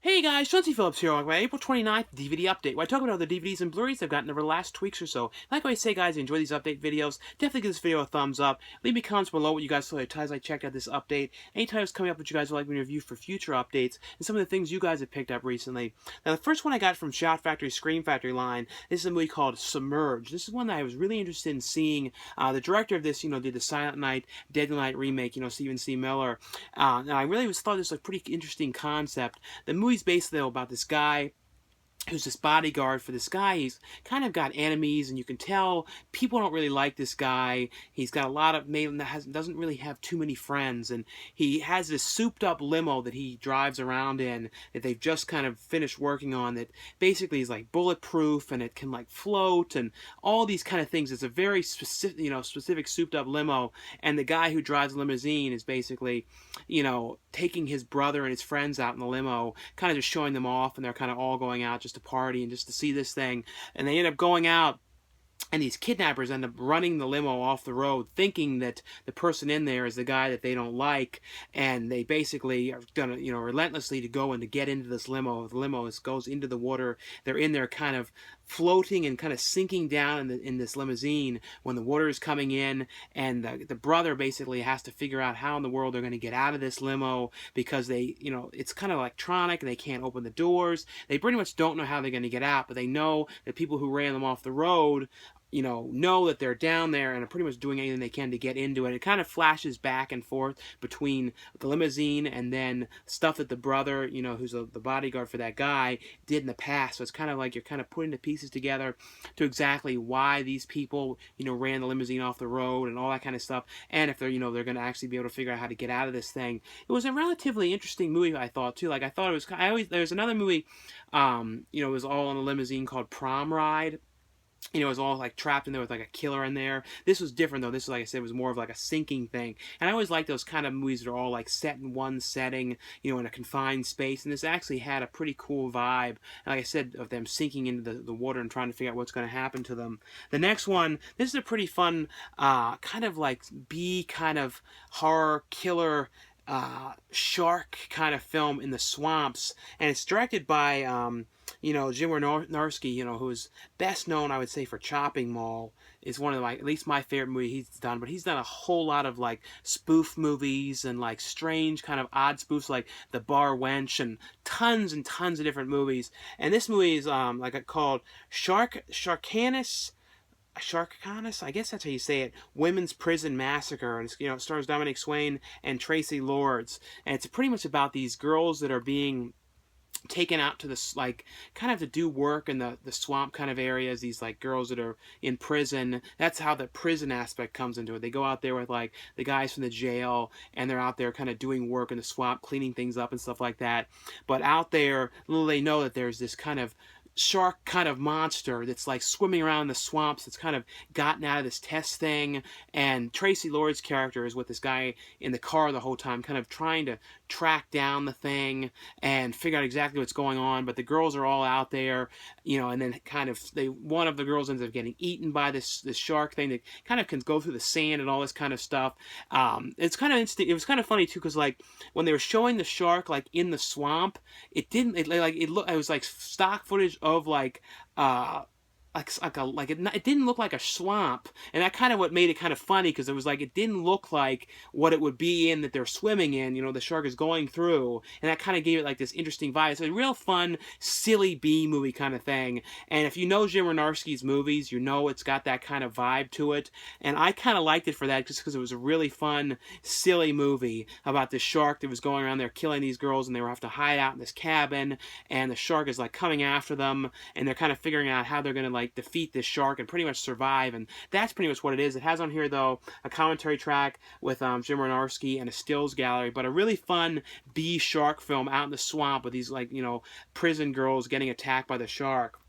Hey guys, Chauncey Phillips here on my April 29th DVD update, where I talk about all the DVDs and Blu-rays I've gotten over the last 2 weeks or so. Like I always say, guys, enjoy these update videos. Definitely give this video a thumbs up. Leave me comments below what you guys saw, the titles I checked out this update, any titles coming up that you guys would like me to review for future updates, and some of the things you guys have picked up recently. Now, the first one I got from Shout Factory Scream Factory line, this is a movie called Submerged. This is one that I was really interested in seeing. The director of this, did the Silent Night, Deadly Night remake, Stephen C. Miller. And I really thought this was a pretty interesting concept. The movie's basically about this guy who's this bodyguard for this guy. He's kind of got enemies, and you can tell people don't really like this guy. He's got a lot of doesn't really have too many friends, and he has this souped up limo that he drives around in that they've just kind of finished working on, that basically is like bulletproof, and it can like float and all these kind of things. It's a very specific, specific souped up limo, and the guy who drives the limousine is basically, taking his brother and his friends out in the limo, kind of just showing them off, and they're kind of all going out just to party and just to see this thing. And they end up going out, and these kidnappers end up running the limo off the road, thinking that the person in there is the guy that they don't like, and they basically are done, relentlessly to go and to get into this limo. The limo goes into the water. They're in there kind of floating and kind of sinking down in this limousine when the water is coming in, and the brother basically has to figure out how in the world they're going to get out of this limo, because they, it's kind of electronic and they can't open the doors. They pretty much don't know how they're going to get out, but they know that people who ran them off the road know that they're down there and are pretty much doing anything they can to get into it. It kind of flashes back and forth between the limousine and then stuff that the brother, who's the bodyguard for that guy, did in the past. So it's kind of like you're kind of putting the pieces together to exactly why these people, ran the limousine off the road and all that kind of stuff. And if they're, they're going to actually be able to figure out how to get out of this thing. It was a relatively interesting movie, I thought, too. Like, I thought it was, there's another movie, it was all on a limousine called Prom Ride. It was all like trapped in there with like a killer in there. This was different though. This, like I said, was more of like a sinking thing. And I always like those kind of movies that are all like set in one setting, in a confined space. And this actually had a pretty cool vibe. And like I said, of them sinking into the water and trying to figure out what's going to happen to them. The next one, this is a pretty fun, kind of like B kind of horror killer shark kind of film in the swamps, and it's directed by Wynorski, who's best known, I would say, for Chopping Mall. Is one of at least my favorite movie he's done, but he's done a whole lot of like spoof movies and like strange kind of odd spoofs like The Bar Wench and tons of different movies. And this movie is called Sharkansas, I guess that's how you say it, Women's Prison Massacre. And it stars Dominique, Swain, and Traci Lords. And it's pretty much about these girls that are being taken out to this, like, kind of to do work in the swamp kind of areas. These like girls that are in prison. That's how the prison aspect comes into it. They go out there with like the guys from the jail, and they're out there kind of doing work in the swamp, cleaning things up and stuff like that. But out there, little they know that there's this kind of shark kind of monster that's like swimming around in the swamps, that's kind of gotten out of this test thing. And Traci Lords' character is with this guy in the car the whole time, kind of trying to track down the thing and figure out exactly what's going on. But the girls are all out there, and then kind of one of the girls ends up getting eaten by this shark thing that kind of can go through the sand and all this kind of stuff. It's kind of interesting. It was kind of funny too, because like when they were showing the shark like in the swamp, it was like stock footage of like it didn't look like a swamp, and that kind of what made it kind of funny, because it was like it didn't look like what it would be in that they're swimming in, the shark is going through, and that kind of gave it like this interesting vibe. It's a real fun, silly B movie kind of thing. And if you know Jim Wynorski's movies, it's got that kind of vibe to it, and I kind of liked it for that, just because it was a really fun, silly movie about this shark that was going around there killing these girls, and they were have to hide out in this cabin, and the shark is like coming after them, and they're kind of figuring out how they're going to like defeat this shark and pretty much survive. And that's pretty much what it is. It has on here though a commentary track with Jim Wynorski and a stills gallery, but a really fun B shark film out in the swamp with these like prison girls getting attacked by the shark.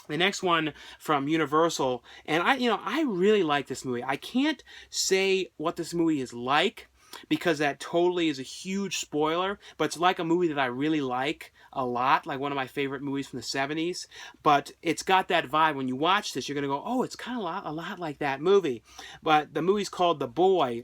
The next one from Universal, and I really like this movie. I can't say what this movie is like, because that totally is a huge spoiler, but it's like a movie that I really like a lot, like one of my favorite movies from the 70s, but it's got that vibe. When you watch this, you're going to go, oh, it's kind of a lot like that movie. But the movie's called The Boy.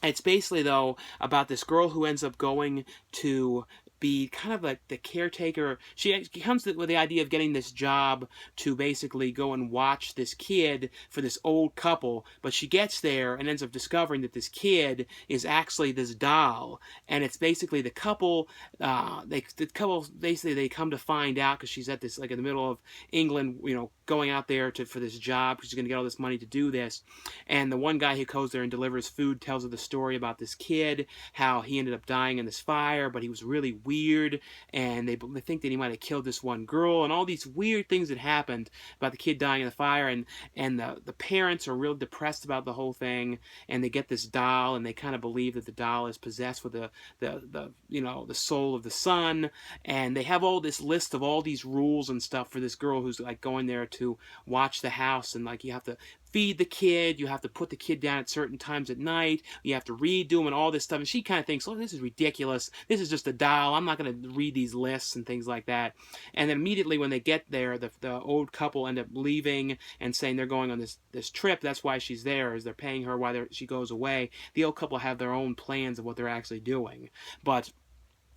It's basically, though, about this girl who ends up going to be kind of like the caretaker. She comes with the idea of getting this job to basically go and watch this kid for this old couple, but she gets there and ends up discovering that this kid is actually this doll, and it's basically the couple. The couple basically they come to find out because she's at this like in the middle of England, going out there for this job because she's going to get all this money to do this, and the one guy who goes there and delivers food tells her the story about this kid, how he ended up dying in this fire, but he was really weird, and they think that he might have killed this one girl, and all these weird things that happened about the kid dying in the fire, and the parents are real depressed about the whole thing, and they get this doll, and they kind of believe that the doll is possessed with the soul of the son, and they have all this list of all these rules and stuff for this girl who's like going there to watch the house, and like you have to feed the kid, you have to put the kid down at certain times at night, you have to read to him and all this stuff, and she kind of thinks, oh, this is ridiculous, this is just a doll, I'm not going to read these lists and things like that. And then immediately when they get there, the old couple end up leaving and saying they're going on this trip, that's why she's there, is they're paying her while she goes away. The old couple have their own plans of what they're actually doing. But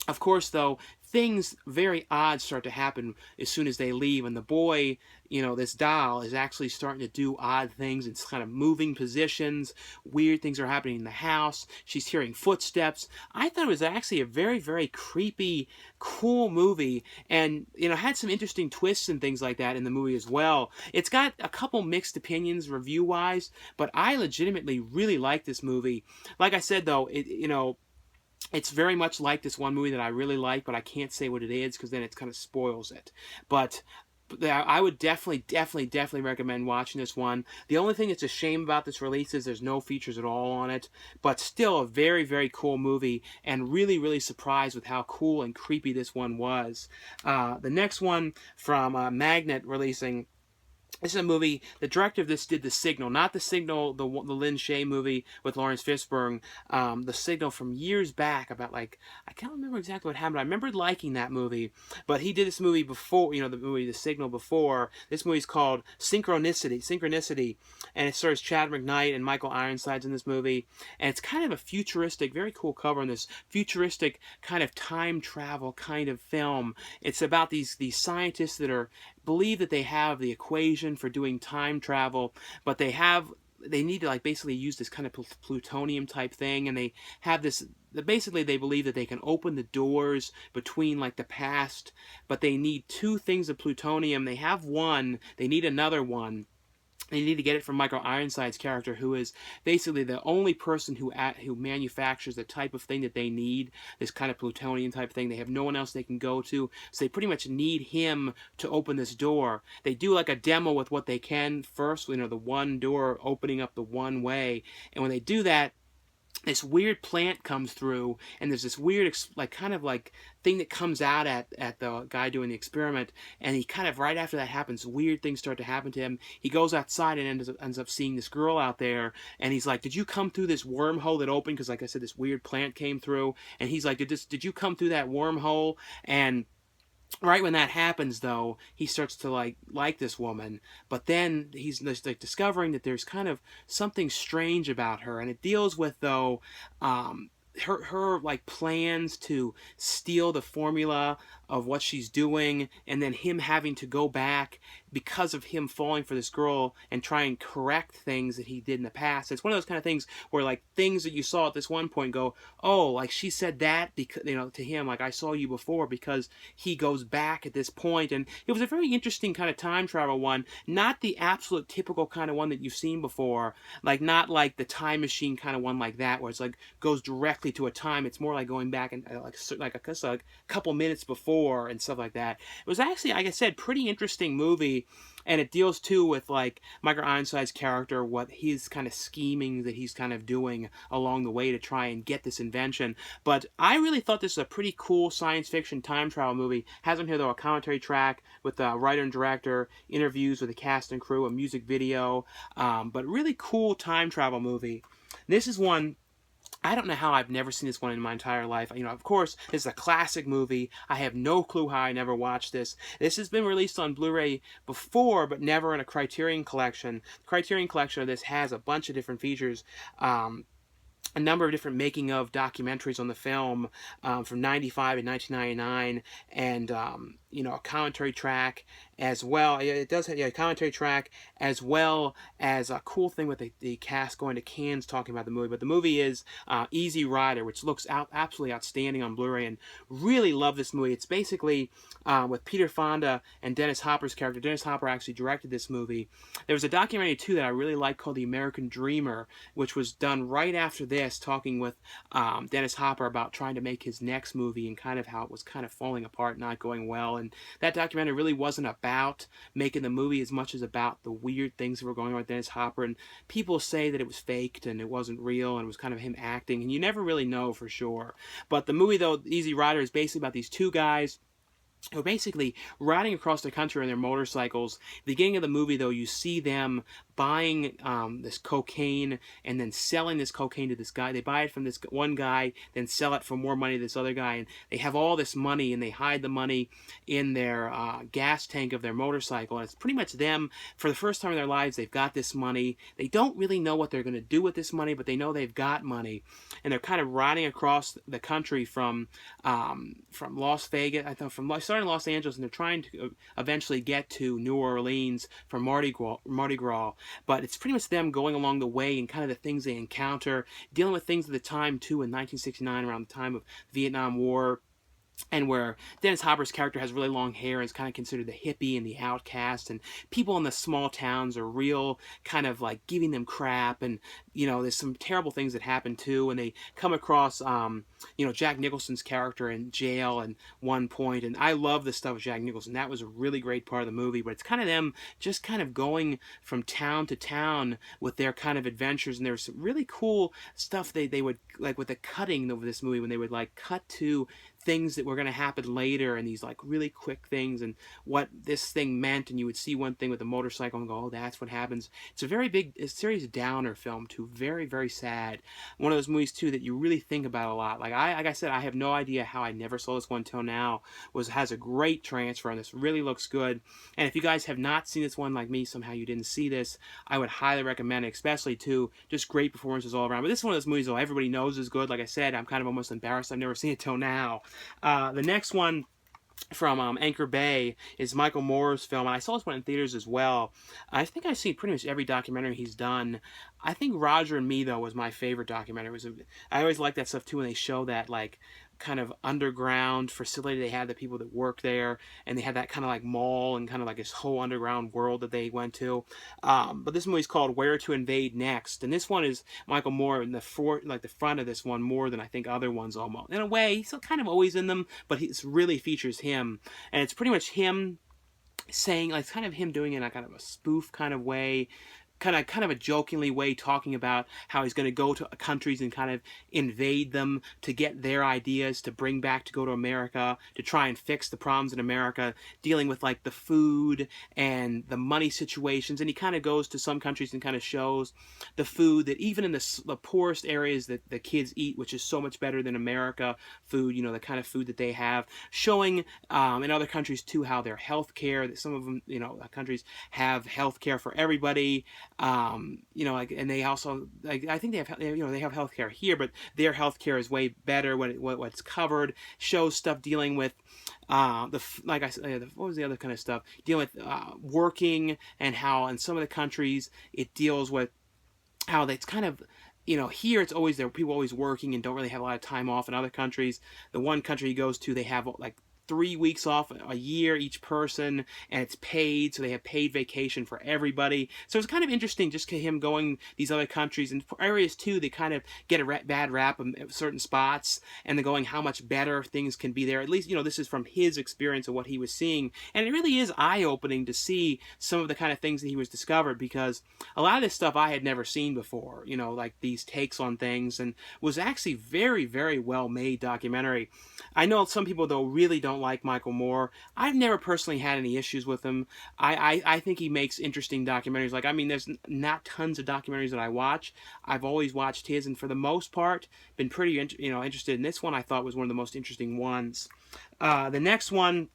of course, though, things very odd start to happen as soon as they leave, and the boy, this doll, is actually starting to do odd things. It's kind of moving positions. Weird things are happening in the house. She's hearing footsteps. I thought it was actually a very, very creepy, cool movie, and, had some interesting twists and things like that in the movie as well. It's got a couple mixed opinions review-wise, but I legitimately really like this movie. Like I said, though, it's very much like this one movie that I really like, but I can't say what it is because then it kind of spoils it. But I would definitely recommend watching this one. The only thing that's a shame about this release is there's no features at all on it, but still a very, very cool movie, and really, really surprised with how cool and creepy this one was. The next one from McKnight releasing. This is a movie, the director of this did The Signal, not The Signal, the Lin Shaye movie with Lawrence Fishburne, The Signal from years back, about I can't remember exactly what happened. I remember liking that movie, but he did this movie before, the movie The Signal before. This movie's called Synchronicity, and it stars Chad McKnight and Michael Ironside's in this movie, and it's kind of a futuristic, very cool cover in this futuristic kind of time travel kind of film. It's about these scientists that believe that they have the equation for doing time travel, but they need to basically use this kind of plutonium type thing, and they have this, basically they believe that they can open the doors between the past, but they need two things of plutonium. They have one, they need another one. They need to get it from Michael Ironside's character, who is basically the only person who manufactures the type of thing that they need, this kind of plutonium type thing. They have no one else they can go to, so they pretty much need him to open this door. They do a demo with what they can first, the one door opening up the one way, and when they do that, this weird plant comes through, and there's this weird thing that comes out at the guy doing the experiment, and he kind of, right after that happens, weird things start to happen to him. He goes outside and ends up seeing this girl out there, and he's like, did you come through this wormhole that opened? Because like I said, this weird plant came through, and he's like, did you come through that wormhole? And right when that happens, though, he starts to like this woman, but then he's discovering that there's kind of something strange about her, and it deals with, though, her plans to steal the formula of what she's doing, and then him having to go back because of him falling for this girl and try and correct things that he did in the past. It's one of those kind of things where things that you saw at this one point go, oh, she said that because, to him, I saw you before, because he goes back at this point. And it was a very interesting kind of time travel one, not the absolute typical kind of one that you've seen before, not the time machine kind of one like that, where it's goes directly to a time. It's more going back and a couple minutes before and stuff like that. It was actually, like I said, pretty interesting movie, and it deals too with Michael Ironside's character, what he's kind of scheming that he's kind of doing along the way to try and get this invention. But I really thought this was a pretty cool science fiction time travel movie. Has on here, though, a commentary track with the writer and director, interviews with the cast and crew, a music video, but really cool time travel movie. This is one, I don't know how I've never seen this one in my entire life. Of course, this is a classic movie. I have no clue how I never watched this. This has been released on Blu-ray before, but never in a Criterion collection. The Criterion collection of this has a bunch of different features. a number of different making of documentaries on the film from 95 and 1999, and a commentary track as well. It does have a commentary track as well as a cool thing with the cast going to Cannes talking about the movie. But the movie is Easy Rider, which looks absolutely outstanding on Blu-ray, and really love this movie. It's basically with Peter Fonda and Dennis Hopper's character. Dennis Hopper actually directed this movie. There was a documentary too that I really liked called The American Dreamer, which was done right after this, talking with Dennis Hopper about trying to make his next movie and kind of how it was kind of falling apart, not going well. And that documentary really wasn't about making the movie as much as about the weird things that were going on with Dennis Hopper. And people say that it was faked and it wasn't real and it was kind of him acting, and you never really know for sure. But the movie, though, Easy Rider, is basically about these two guys who are basically riding across the country on their motorcycles. At the beginning of the movie, though, you see them buying this cocaine and then selling this cocaine to this guy. They buy it from this one guy, then sell it for more money to this other guy, and they have all this money, and they hide the money in their gas tank of their motorcycle. And it's pretty much them, for the first time in their lives, they've got this money. They don't really know what they're going to do with this money, but they know they've got money, and they're kind of riding across the country from Las Vegas, I thought, starting in Los Angeles, and they're trying to eventually get to New Orleans for Mardi Gras. But it's pretty much them going along the way and kind of the things they encounter, dealing with things at the time too, in 1969, around the time of the Vietnam War, and where Dennis Hopper's character has really long hair and is kind of considered the hippie and the outcast, and people in the small towns are real kind of like giving them crap, and there's some terrible things that happen too, and they come across Jack Nicholson's character in jail at one point, and I love the stuff with Jack Nicholson. That was a really great part of the movie, but it's kind of them just kind of going from town to town with their kind of adventures, and there's some really cool stuff they would, like with the cutting of this movie, when they would like cut to things that were going to happen later, and these like really quick things and what this thing meant, and you would see one thing with the motorcycle and go, oh, that's what happens. It's a very big, it's a serious downer film too, very, very sad. One of those movies too that you really think about a lot. Like I said, I have no idea how I never saw this one till now. Has a great transfer, and this really looks good. And if you guys have not seen this one, like me, somehow you didn't see this, I would highly recommend it, especially too, just great performances all around. But this is one of those movies though everybody knows is good. Like I said, I'm kind of almost embarrassed I've never seen it till now. The next one from Anchor Bay is Michael Moore's film, and I saw this one in theaters as well. I think I've seen pretty much every documentary he's done. I think Roger and Me, though, was my favorite documentary. I always like that stuff too, when they show that like kind of underground facility they had, the people that work there, and they had that kind of like mall and kind of like this whole underground world that they went to. But this movie's called Where to Invade Next, and this one is Michael Moore in the front of this one more than I think other ones almost. In a way, he's kind of always in them, but it really features him, and it's pretty much him saying, like, it's kind of him doing it in a kind of a spoof kind of way, kind of a jokingly way, talking about how he's going to go to countries and kind of invade them to get their ideas to bring back to go to America, to try and fix the problems in America, dealing with like the food and the money situations. And he kind of goes to some countries and kind of shows the food that even in the poorest areas that the kids eat, which is so much better than America food, the kind of food that they have, showing in other countries too how their health care, that some of them, countries have health care for everybody. And they also, like, I think they have, they have healthcare here, but their healthcare is way better what's covered. Shows stuff dealing with like I said, what was the other kind of stuff dealing with working, and how in some of the countries it deals with how it's kind of, here it's always there, people always working and don't really have a lot of time off. In other countries, the one country he goes to, they have like 3 weeks off a year each person, and it's paid, so they have paid vacation for everybody. So it's kind of interesting just him going these other countries and areas too. They kind of get a bad rap at certain spots, and they're going how much better things can be there. At least, this is from his experience of what he was seeing, and it really is eye-opening to see some of the kind of things that he was discovered, because a lot of this stuff I had never seen before, like these takes on things, and was actually very, very well made documentary. I know some people though really don't like Michael Moore. I've never personally had any issues with him. I think he makes interesting documentaries. Like, I mean, there's not tons of documentaries that I watch. I've always watched his, and for the most part, been pretty interested in this one. I thought was one of the most interesting ones. The next one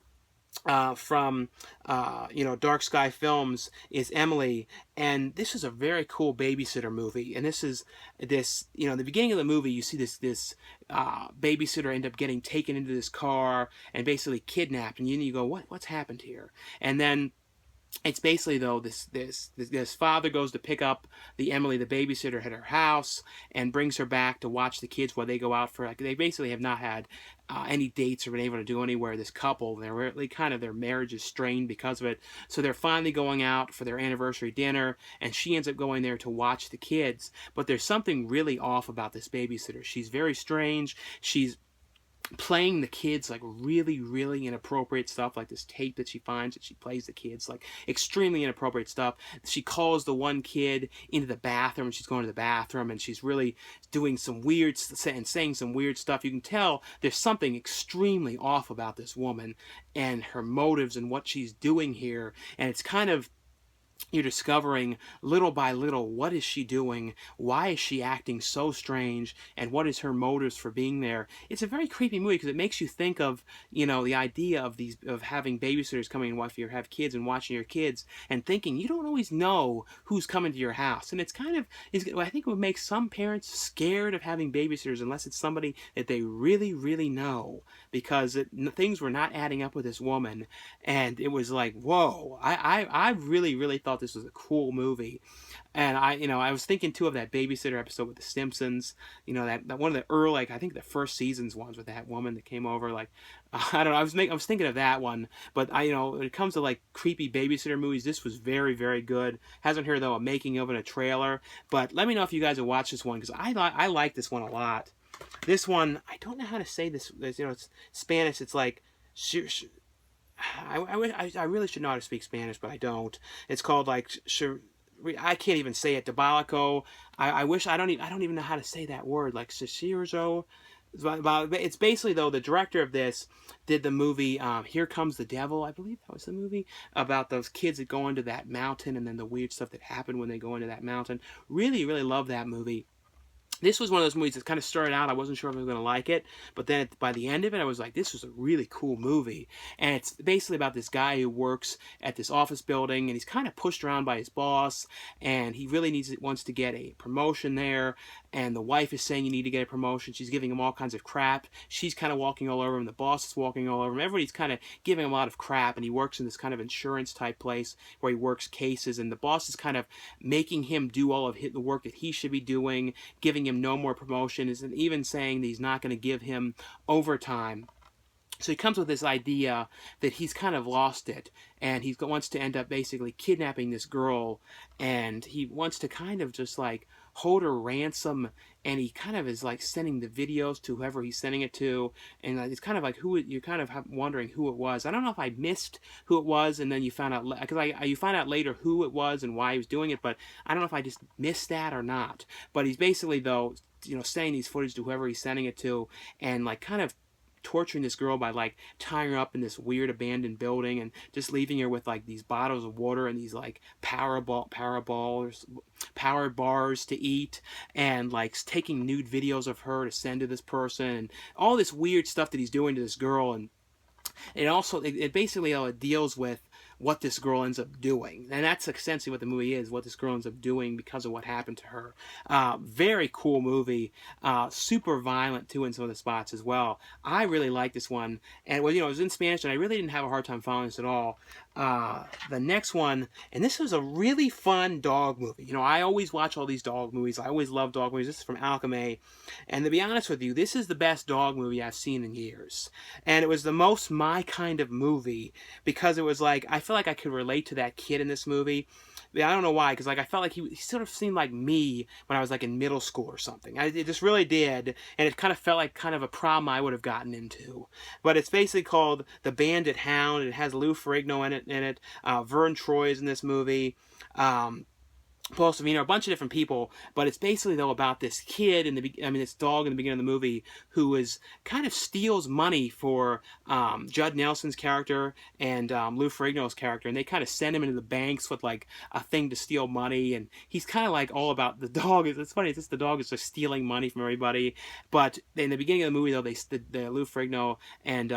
from Dark Sky Films is Emily, and this is a very cool babysitter movie. And this is the beginning of the movie, you see this babysitter end up getting taken into this car and basically kidnapped, and you go, what's happened here? And then it's basically, though, this father goes to pick up the babysitter at her house, and brings her back to watch the kids while they go out for, like, they basically have not had any dates or been able to do anywhere. This couple, they're really kind of, their marriage is strained because of it. So they're finally going out for their anniversary dinner, and she ends up going there to watch the kids. But there's something really off about this babysitter. She's very strange. She's playing the kids like really, really inappropriate stuff, like this tape that she finds that she plays the kids, like extremely inappropriate stuff. She calls the one kid into the bathroom, and she's going to the bathroom, and she's really doing some weird and saying some weird stuff. You can tell there's something extremely off about this woman and her motives and what she's doing here, and it's kind of, you're discovering little by little, what is she doing, why is she acting so strange, and what is her motives for being there. It's a very creepy movie because it makes you think of, the idea of having babysitters coming and watching, or have kids and watching your kids, and thinking you don't always know who's coming to your house. And it's kind of, I think it would make some parents scared of having babysitters unless it's somebody that they really, really know, because things were not adding up with this woman, and it was like, whoa, I really, really thought this was a cool movie. And I was thinking too of that babysitter episode with the Simpsons, that one of the early, like, I think the first season's ones with that woman that came over, like, I don't know, I was thinking of that one. But when it comes to like creepy babysitter movies, this was very, very good. Hasn't heard, though, a making of and a trailer, but let me know if you guys have watched this one, because I like this one a lot. This one, I don't know how to say this, it's Spanish. It's like, I really should know how to speak Spanish, but I don't. It's called, like, I can't even say it. Diabolico. I wish, I don't even know how to say that word. Like, Shishirzo. It's basically, though, the director of this did the movie Here Comes the Devil. I believe that was the movie about those kids that go into that mountain, and then the weird stuff that happened when they go into that mountain. Really, really love that movie. This was one of those movies that kind of started out, I wasn't sure if I was going to like it, but then by the end of it, I was like, this was a really cool movie. And it's basically about this guy who works at this office building, and he's kind of pushed around by his boss, and he really wants to get a promotion there, and the wife is saying you need to get a promotion. She's giving him all kinds of crap. She's kind of walking all over him. The boss is walking all over him. Everybody's kind of giving him a lot of crap, and he works in this kind of insurance type place where he works cases, and the boss is kind of making him do all of the work that he should be doing, giving him no more promotion, and even saying that he's not going to give him overtime. So he comes with this idea that he's kind of lost it, and he wants to end up basically kidnapping this girl, and he wants to kind of just like hold her ransom, and he kind of is like sending the videos to whoever he's sending it to, and it's kind of like you're kind of wondering who it was. I don't know if I missed who it was, and then you found out, because you find out later who it was and why he was doing it, but I don't know if I just missed that or not. But he's basically, though, sending these footage to whoever he's sending it to, and like kind of torturing this girl by like tying her up in this weird abandoned building, and just leaving her with like these bottles of water and these like power bars to eat, and like taking nude videos of her to send to this person, and all this weird stuff that he's doing to this girl. And it basically deals with what this girl ends up doing. And that's essentially what the movie is, what this girl ends up doing because of what happened to her. Very cool movie. Super violent, too, in some of the spots as well. I really like this one. And, it was in Spanish, and I really didn't have a hard time following this at all. The next one, and this was a really fun dog movie. I always watch all these dog movies. I always love dog movies. This is from Alchemy. And to be honest with you, this is the best dog movie I've seen in years. And it was the most my kind of movie, because it was like, I feel like I could relate to that kid in this movie. I don't know why, because like I felt like he sort of seemed like me when I was like in middle school or something. It just really did, and it kind of felt like kind of a problem I would have gotten into. But it's basically called The Bandit Hound. It has Lou Ferrigno in it. Vern Troy is in this movie. Paul Savino, a bunch of different people, but it's basically though about this kid this dog in the beginning of the movie who is kind of steals money for Judd Nelson's character and Lou Ferrigno's character, and they kind of send him into the banks with like a thing to steal money, and he's kind of like all about the dog. It's funny, it's just the dog is just stealing money from everybody, but in the beginning of the movie though, the Lou Ferrigno and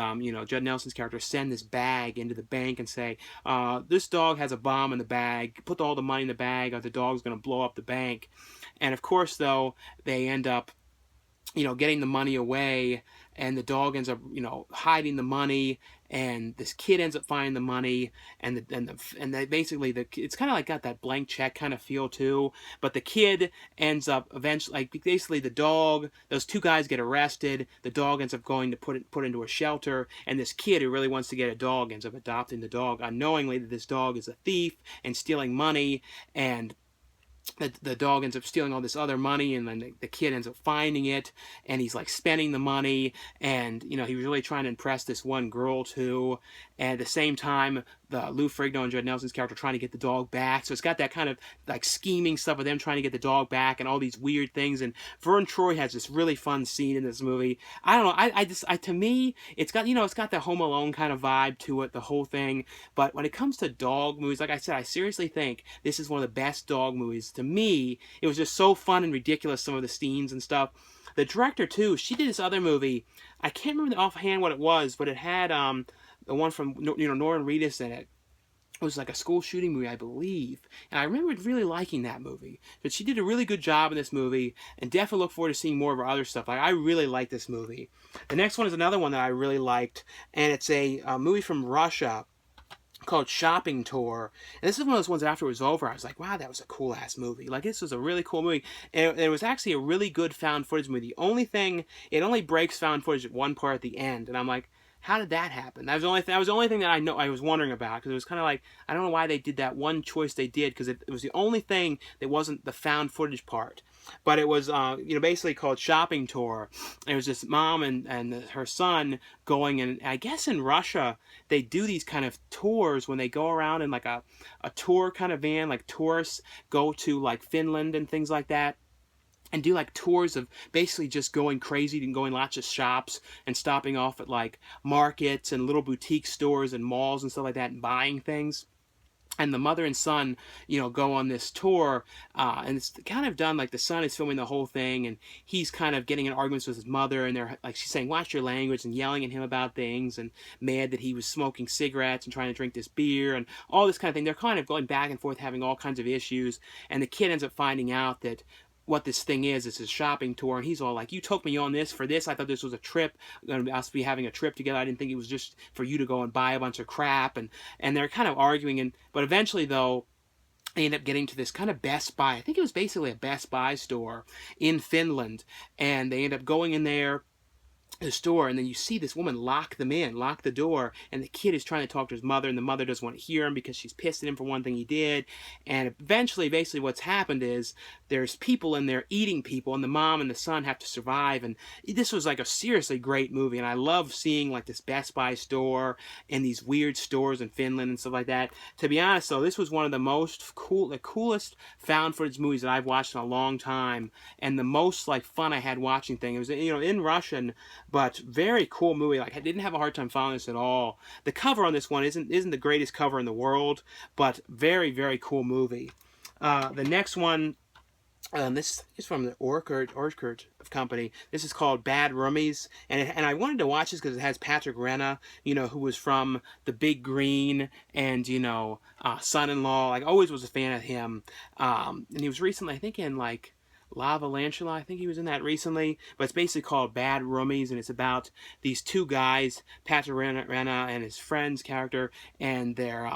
Judd Nelson's character send this bag into the bank and say, this dog has a bomb in the bag. Put all the money in the bag, or the dog's going to blow up the bank. And of course, though, they end up, getting the money away, and the dog ends up, hiding the money, and this kid ends up finding the money, and basically it's kind of like got that blank check kind of feel too. But the kid ends up eventually, like basically the dog, those two guys get arrested. The dog ends up going to put into a shelter, and this kid who really wants to get a dog ends up adopting the dog unknowingly that this dog is a thief and stealing money, and the dog ends up stealing all this other money, and then the kid ends up finding it, and he's like spending the money, and he was really trying to impress this one girl too, and at the same time the Lou Ferrigno and Judd Nelson's character trying to get the dog back. So it's got that kind of like scheming stuff of them trying to get the dog back and all these weird things. And Vern Troy has this really fun scene in this movie. I don't know, to me it's got it's got the Home Alone kind of vibe to it, the whole thing. But when it comes to dog movies, like I said, I seriously think this is one of the best dog movies. To me, it was just so fun and ridiculous, some of the scenes and stuff. The director too, she did this other movie. I can't remember offhand what it was, but it had the one from Norton Reedus in it. It was like a school shooting movie, I believe. And I remember really liking that movie. But she did a really good job in this movie, and definitely look forward to seeing more of her other stuff. Like, I really like this movie. The next one is another one that I really liked, and it's a movie from Russia called Shopping Tour. And this is one of those ones after it was over, I was like, wow, that was a cool ass movie. Like, this was a really cool movie. And it was actually a really good found footage movie. The only thing, it only breaks found footage at one part at the end. And I'm like, how did that happen? That was the only thing that I was wondering about, because it was kind of like, I don't know why they did that one choice they did, because it was the only thing that wasn't the found footage part. But it was basically called Shopping Tour. It was this mom and her son going, and I guess in Russia they do these kind of tours when they go around in like a tour kind of van, like tourists go to like Finland and things like that, and do like tours of basically just going crazy and going lots of shops and stopping off at like markets and little boutique stores and malls and stuff like that and buying things. And the mother and son, go on this tour, and it's kind of done like the son is filming the whole thing, and he's kind of getting in arguments with his mother, and they're like, she's saying, "Watch your language," and yelling at him about things, and mad that he was smoking cigarettes and trying to drink this beer and all this kind of thing. They're kind of going back and forth, having all kinds of issues, and the kid ends up finding out that what this thing is a shopping tour, and he's all like, "You took me on this for this. I thought this was a trip, us be having a trip together. I didn't think it was just for you to go and buy a bunch of crap." And they're kind of arguing, but eventually though, they end up getting to this kind of Best Buy. I think it was basically a Best Buy store in Finland, and they end up going in there, the store, and then you see this woman lock the door, and the kid is trying to talk to his mother, and the mother doesn't want to hear him because she's pissed at him for one thing he did. And eventually, basically what's happened is there's people in there eating people, and the mom and the son have to survive. And this was like a seriously great movie, and I love seeing like this Best Buy store and these weird stores in Finland and stuff like that. To be honest though, this was one of the coolest found footage movies that I've watched in a long time, and the most like fun I had watching thing. It was in Russian, but very cool movie. Like, I didn't have a hard time following this at all. The cover on this one isn't the greatest cover in the world, but very, very cool movie. The next one, this is from the Orchard company. This is called Bad Roomies, and I wanted to watch this because it has Patrick Renna, who was from The Big Green and Son-in-Law. Like, always was a fan of him. And he was recently, I think, in like Lava Lantula, I think he was in that recently, but it's basically called Bad Roomies, and it's about these two guys, Patrick Renna and his friend's character, and their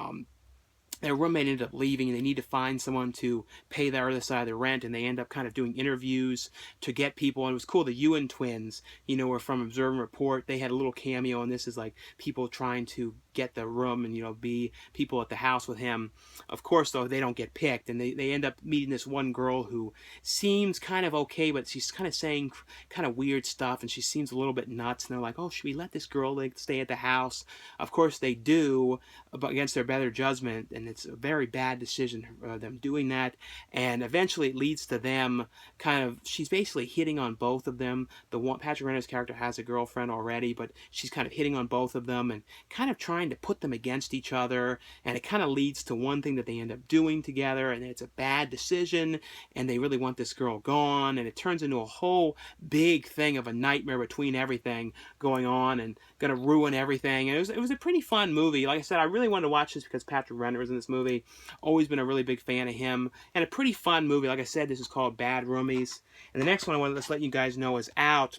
roommate ended up leaving, and they need to find someone to pay the other side of the rent, and they end up kind of doing interviews to get people. And it was cool. The Nguyen twins, were from Observe and Report. They had a little cameo, and this is like people trying to get the room and be people at the house with him. Of course though, they don't get picked, and they end up meeting this one girl who seems kind of okay, but she's kind of saying kind of weird stuff, and she seems a little bit nuts, and they're like, "Oh, should we let this girl like stay at the house?" Of course they do, against their better judgment, and it's a very bad decision them doing that. And eventually it leads to them kind of, she's basically hitting on both of them. The one, Patrick Renner's character has a girlfriend already, but she's kind of hitting on both of them and kind of trying to put them against each other, and it kind of leads to one thing that they end up doing together, and it's a bad decision, and they really want this girl gone, and it turns into a whole big thing of a nightmare between everything going on and gonna ruin everything. And it was a pretty fun movie. Like I said, I really wanted to watch this because Patrick Renner was in this movie. Always been a really big fan of him, and a pretty fun movie. Like I said, this is called Bad Roomies, and the next one I wanted to let you guys know is out.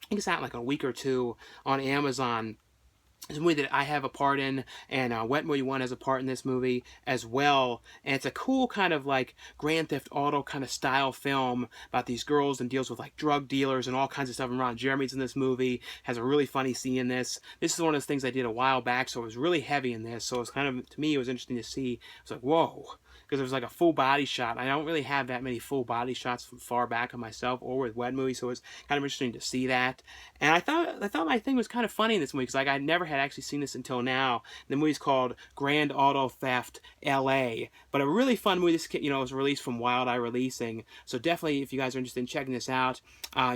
I think it's out in like a week or two on Amazon. It's a movie that I have a part in, and Wet Movie 1 has a part in this movie as well. And it's a cool kind of like Grand Theft Auto kind of style film about these girls, and deals with like drug dealers and all kinds of stuff. And Ron Jeremy's in this movie, has a really funny scene in this. This is one of those things I did a while back, so it was really heavy in this. So it's kind of, to me, it was interesting to see. It's like, whoa. Because it was like a full body shot. I don't really have that many full body shots from far back of myself or with Wet Movie, so it was kind of interesting to see that. And I thought my thing was kind of funny in this movie, because like I never had actually seen this until now. The movie's called Grand Auto Theft L.A., but a really fun movie. This, you know, was released from Wild Eye Releasing, so definitely if you guys are interested in checking this out,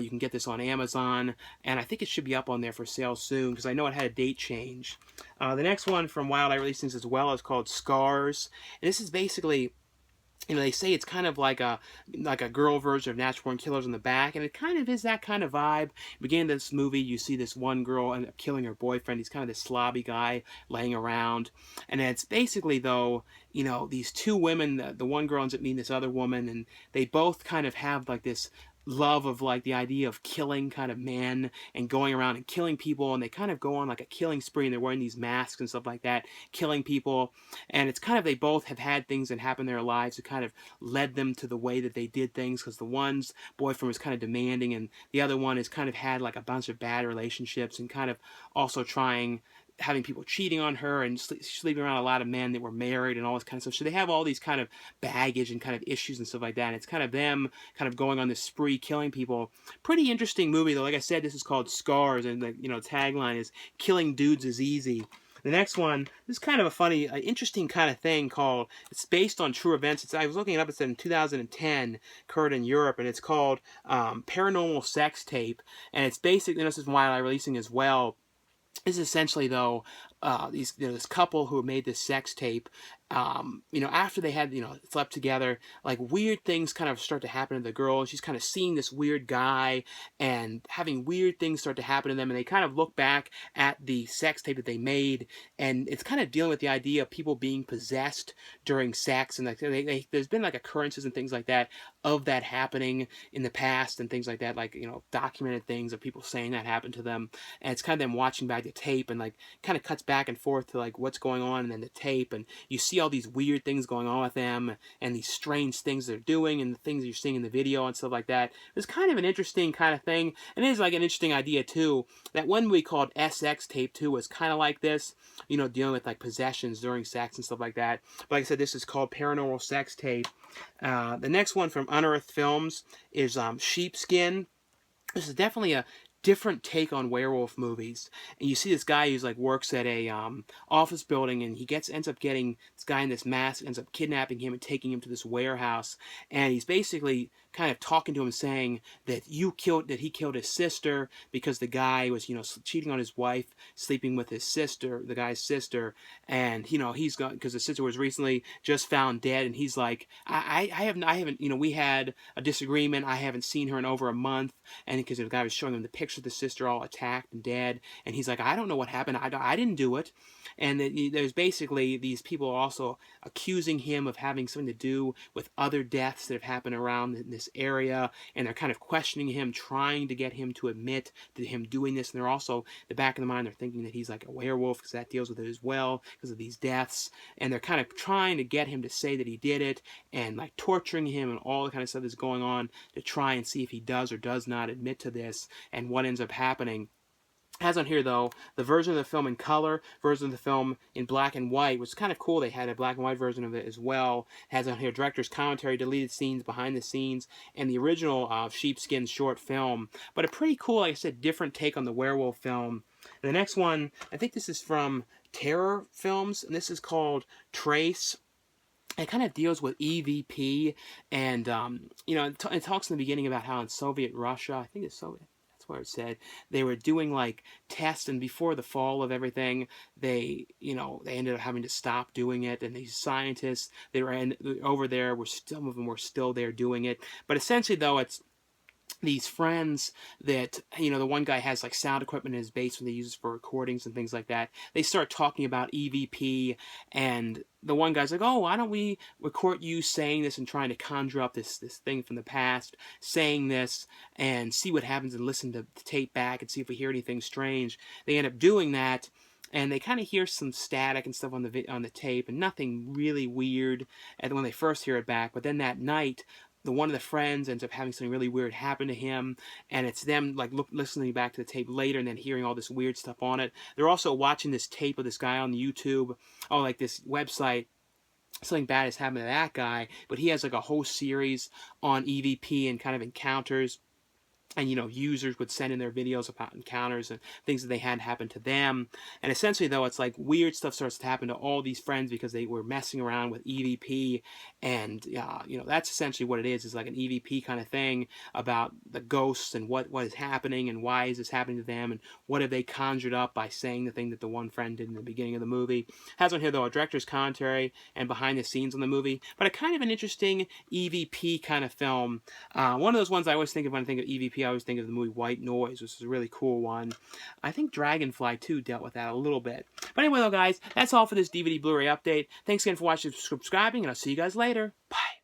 you can get this on Amazon, and I think it should be up on there for sale soon, because I know it had a date change. The next one from Wild Eye Releasing as well is called Scars, and this is basically, you know, they say it's kind of like a girl version of Natural Born Killers in the back, and it kind of is that kind of vibe. Beginning of this movie, you see this one girl end up killing her boyfriend. He's kind of this slobby guy laying around, and it's basically, though, you know, these two women. The one girl ends up meeting this other woman, and they both kind of have like this love of like the idea of killing kind of men and going around and killing people, and they kind of go on like a killing spree, and they're wearing these masks and stuff like that, killing people. And it's kind of, they both have had things that happened in their lives that kind of led them to the way that they did things, because the one's boyfriend was kind of demanding, and the other one has kind of had like a bunch of bad relationships, and kind of also having people cheating on her, and sleeping around a lot of men that were married and all this kind of stuff. So they have all these kind of baggage and kind of issues and stuff like that. And it's kind of them kind of going on this spree, killing people. Pretty interesting movie, though. Like I said, this is called Scars, and the, you know, tagline is "Killing Dudes is Easy." The next one, this is kind of a funny, interesting kind of thing called, it's based on true events. I was looking it up, it said in 2010, occurred in Europe, and it's called Paranormal Sex Tape. And it's basically, this is Wild Eye Releasing as well. This is essentially, though, this couple who made this sex tape, you know, after they had, you know, slept together, like weird things kind of start to happen to the girl. She's kind of seeing this weird guy and having weird things start to happen to them, and they kind of look back at the sex tape that they made, and it's kind of dealing with the idea of people being possessed during sex, and like there's been like occurrences and things like that of that happening in the past and things like that, like, you know, documented things of people saying that happened to them. And it's kind of them watching back the tape, and like kind of cuts back and forth to like what's going on, and then the tape, and you see all these weird things going on with them, and these strange things they're doing, and the things you're seeing in the video and stuff like that. It's kind of an interesting kind of thing, and it is like an interesting idea too. That one movie called SX Tape 2 was kind of like this, you know, dealing with like possessions during sex and stuff like that. But like I said, this is called Paranormal Sex Tape. The next one from Unearthed Films is Sheepskin. This is definitely a different take on werewolf movies, and you see this guy who's like works at a office building, and he ends up getting this guy in this mask, ends up kidnapping him and taking him to this warehouse, and he's basically kind of talking to him, saying that he killed his sister because the guy was, you know, cheating on his wife, sleeping with his sister, the guy's sister, and, you know, he's got, because the sister was recently just found dead, and he's like, I haven't, you know, we had a disagreement, I haven't seen her in over a month, and because the guy was showing him the picture of the sister all attacked and dead, and he's like, I don't know what happened, I didn't do it. And there's basically these people also accusing him of having something to do with other deaths that have happened around this area, and they're kind of questioning him, trying to get him to admit to him doing this. And they're also, the back of the mind, they're thinking that he's like a werewolf, because that deals with it as well, because of these deaths. And they're kind of trying to get him to say that he did it, and like torturing him, and all the kind of stuff that's going on to try and see if he does or does not admit to this, and what ends up happening. Has on here, though, the version of the film in color, version of the film in black and white, which is kind of cool. They had a black and white version of it as well. Has on here director's commentary, deleted scenes, behind the scenes, and the original Sheepskin short film. But a pretty cool, like I said, different take on the werewolf film. And the next one, I think this is from terror films, and this is called Trace. It kind of deals with EVP, and you know, it talks in the beginning about how in Soviet Russia, I think it's Soviet, that's where it said, they were doing like tests, and before the fall of everything, they, you know, they ended up having to stop doing it, and these scientists, they were over there, were some of them were still there doing it, but essentially though, it's these friends that, you know, the one guy has like sound equipment in his basement they uses for recordings and things like that. They start talking about EVP, and the one guy's like, oh, why don't we record you saying this and trying to conjure up this thing from the past, saying this, and see what happens, and listen to the tape back and see if we hear anything strange. They end up doing that, and they kind of hear some static and stuff on the tape, and nothing really weird and when they first hear it back. But then that night, one of the friends ends up having something really weird happen to him, and it's them like listening back to the tape later and then hearing all this weird stuff on it. They're also watching this tape of this guy on YouTube, oh, like this website. Something bad has happened to that guy, but he has like a whole series on EVP and kind of encounters. And, you know, users would send in their videos about encounters and things that they had happen to them. And essentially, though, it's like weird stuff starts to happen to all these friends because they were messing around with EVP. And, you know, that's essentially what it is like an EVP kind of thing about the ghosts and what is happening and why is this happening to them and what have they conjured up by saying the thing that the one friend did in the beginning of the movie. Has on here, though, a director's commentary and behind the scenes on the movie. But a kind of an interesting EVP kind of film. One of those ones I always think of when I think of EVP. I always think of the movie White Noise, which is a really cool one. I think Dragonfly, too, dealt with that a little bit. But anyway, though, guys, that's all for this DVD Blu-ray update. Thanks again for watching and subscribing, and I'll see you guys later. Bye.